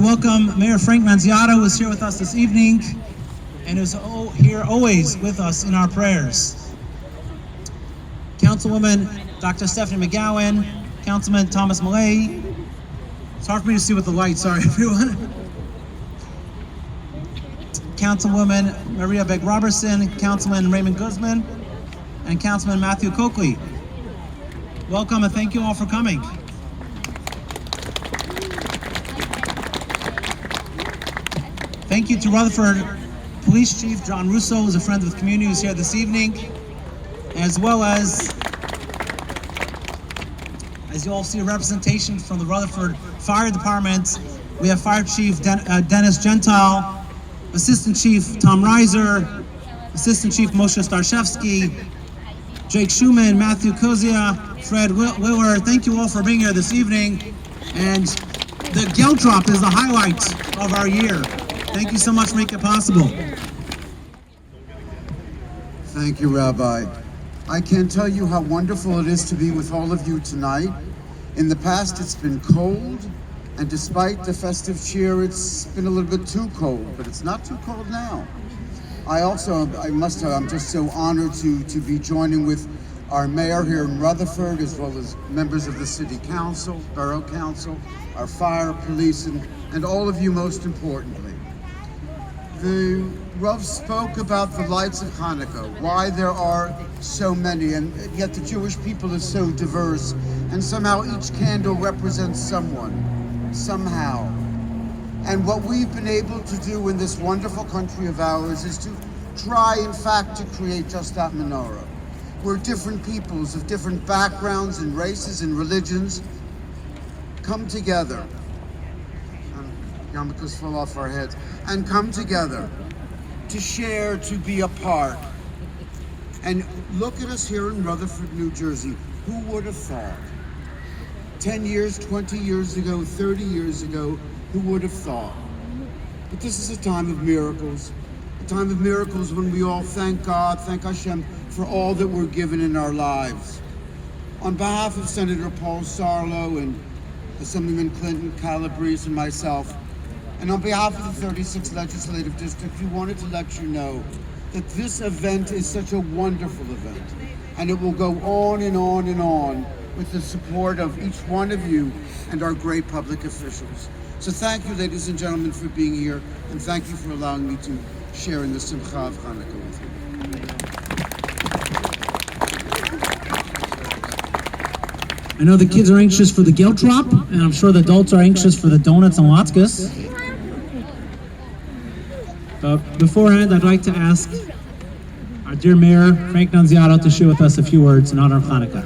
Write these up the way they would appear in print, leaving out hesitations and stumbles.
to welcome Mayor Frank Manziata, who is here with us this evening and is here always with us in our prayers. Councilwoman Dr. Stephanie McGowan, Councilman Thomas Millay. It's hard for me to see with the light, sorry everyone. Councilwoman Maria Begg-Robertson, Councilman Raymond Guzman, and Councilman Matthew Coakley. Welcome and thank you all for coming. Thank you to Rutherford Police Chief John Russo, who's a friend of the community, who's here this evening, as well as you all see, a representation from the Rutherford Fire Department. We have Fire Chief Dennis Gentile, Assistant Chief Tom Reiser, Assistant Chief Moshe Starshevsky, Jake Schumann, Matthew Kozia, Fred Willer. Thank you all for being here this evening. And the Gelt Drop is the highlight of our year. Thank you so much for making it possible. Thank you, Rabbi. I can't tell you how wonderful it is to be with all of you tonight. In the past, it's been cold, and despite the festive cheer, it's been a little bit too cold, but it's not too cold now. I'm just so honored to be joining with our mayor here in Rutherford, as well as members of the city council, borough council, our fire, police, and all of you most importantly. The Rav spoke about the lights of Hanukkah, why there are so many, and yet the Jewish people is so diverse, and somehow each candle represents someone, somehow. And what we've been able to do in this wonderful country of ours is to try, in fact, to create just that menorah, where different peoples of different backgrounds and races and religions come together. Yarmulkes fall off our heads, and come together to share, to be a part. And look at us here in Rutherford, New Jersey. Who would have thought? 10 years, 20 years ago, 30 years ago, who would have thought? But this is a time of miracles. A time of miracles when we all thank God, thank Hashem for all that we're given in our lives. On behalf of Senator Paul Sarlo and Assemblyman Clinton Calabrese and myself, and on behalf of the 36th Legislative District, we wanted to let you know that this event is such a wonderful event, and it will go on and on and on with the support of each one of you and our great public officials. So thank you, ladies and gentlemen, for being here, and thank you for allowing me to share in the Simcha of Hanukkah with you. I know the kids are anxious for the Gelt Drop, and I'm sure the adults are anxious for the donuts and latkes. Beforehand, I'd like to ask our dear Mayor, Frank Manziata, to share with us a few words in honor of Hanukkah.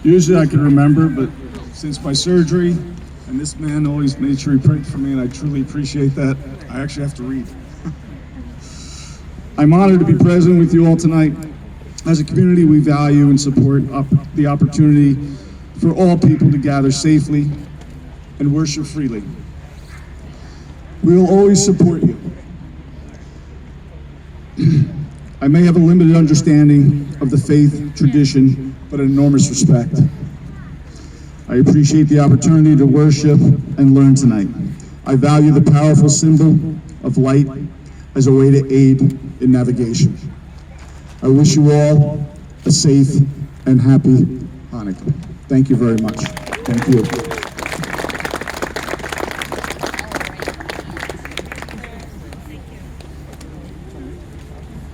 Usually I can remember, but since my surgery, and this man always made sure he prayed for me, and I truly appreciate that, I actually have to read. I'm honored to be present with you all tonight. As a community, we value and support the opportunity for all people to gather safely and worship freely. We will always support you. I may have a limited understanding of the faith tradition, but an enormous respect. I appreciate the opportunity to worship and learn tonight. I value the powerful symbol of light as a way to aid in navigation. I wish you all a safe and happy Hanukkah. Thank you very much. Thank you.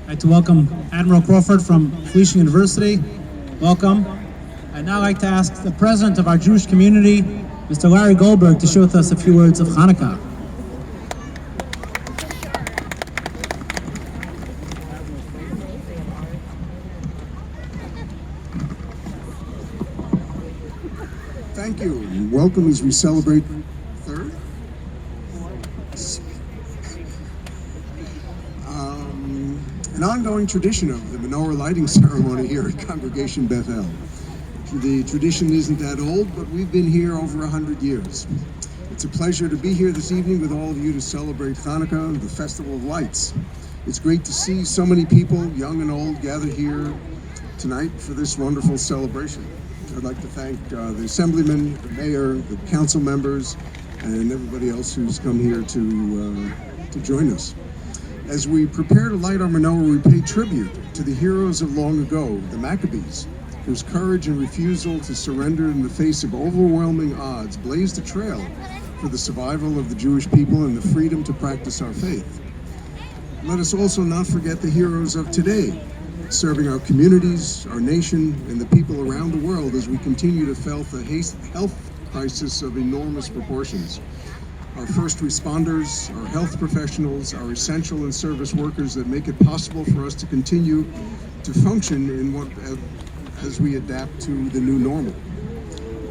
I'd like to welcome Admiral Crawford from Felician University. Welcome. I'd now like to ask the president of our Jewish community, Mr. Larry Goldberg, to share with us a few words of Hanukkah. Thank you, and welcome as we celebrate an ongoing tradition of the menorah lighting ceremony here at Congregation Bethel. The tradition isn't that old, but we've been here over 100 years. It's a pleasure to be here this evening with all of you to celebrate Hanukkah, the Festival of Lights. It's great to see so many people, young and old, gather here tonight for this wonderful celebration. I'd like to thank the Assemblyman, the Mayor, the Council members, and everybody else who's come here to join us. As we prepare to light our menorah, we pay tribute to the heroes of long ago, the Maccabees, whose courage and refusal to surrender in the face of overwhelming odds blazed a trail for the survival of the Jewish people and the freedom to practice our faith. Let us also not forget the heroes of today, serving our communities, our nation, and the people around the world as we continue to face a health crisis of enormous proportions. Our first responders, our health professionals, our essential and service workers that make it possible for us to continue to function as we adapt to the new normal.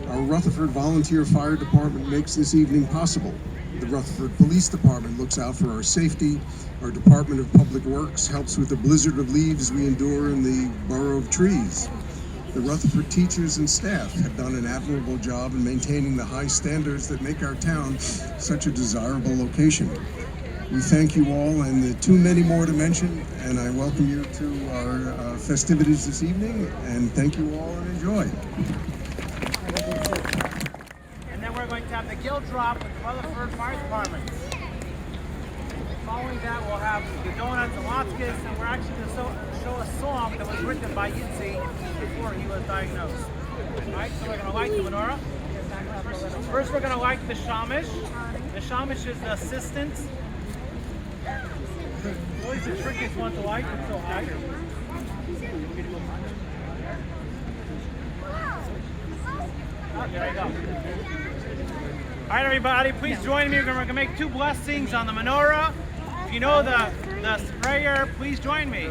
Our Rutherford Volunteer Fire Department makes this evening possible. The Rutherford Police Department looks out for our safety. Our Department of Public Works helps with the blizzard of leaves we endure in the borough of trees. The Rutherford teachers and staff have done an admirable job in maintaining the high standards that make our town such a desirable location. We thank you all, and there are too many more to mention, and I welcome you to our festivities this evening, and thank you all and enjoy. And then we're going to have the Gelt Drop with the Rutherford Fire Department. Following that, we'll have the donuts and latkes, and we're actually going to show a song that was written by Yitzi before he was diagnosed. Alright, so we're going to light the menorah. First, we're going to light the shamish. The shamish is the assistant. Always the trickiest one to light. It's so high. Oh, there you go. Alright, everybody, please join me. We're going to make two blessings on the menorah. If you know the prayer, please join me.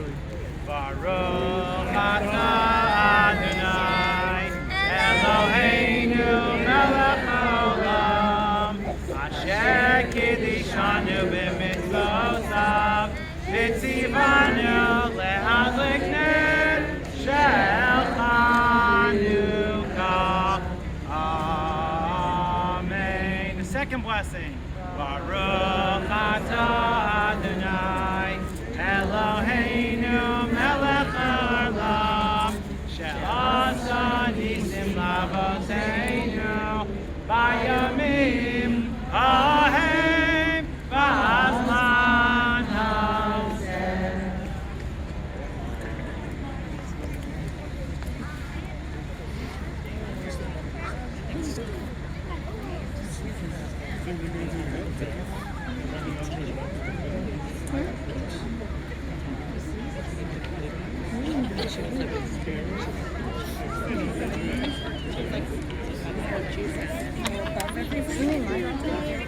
Baruch atah Adonai Eloheinu melech haolam asher kiddushanu b'mitzvotav v'tzivanu lehadlik ner shel Chanukah. Amen. The second blessing. Baruch atah Adonai Eloheinu melech haolam she'asa nisim lavoteinu bayamim hahem v'hazman hazeh.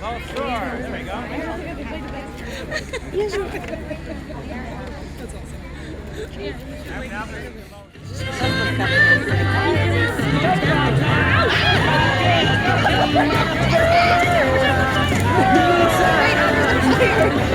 Oh, sure. There we go. That's awesome.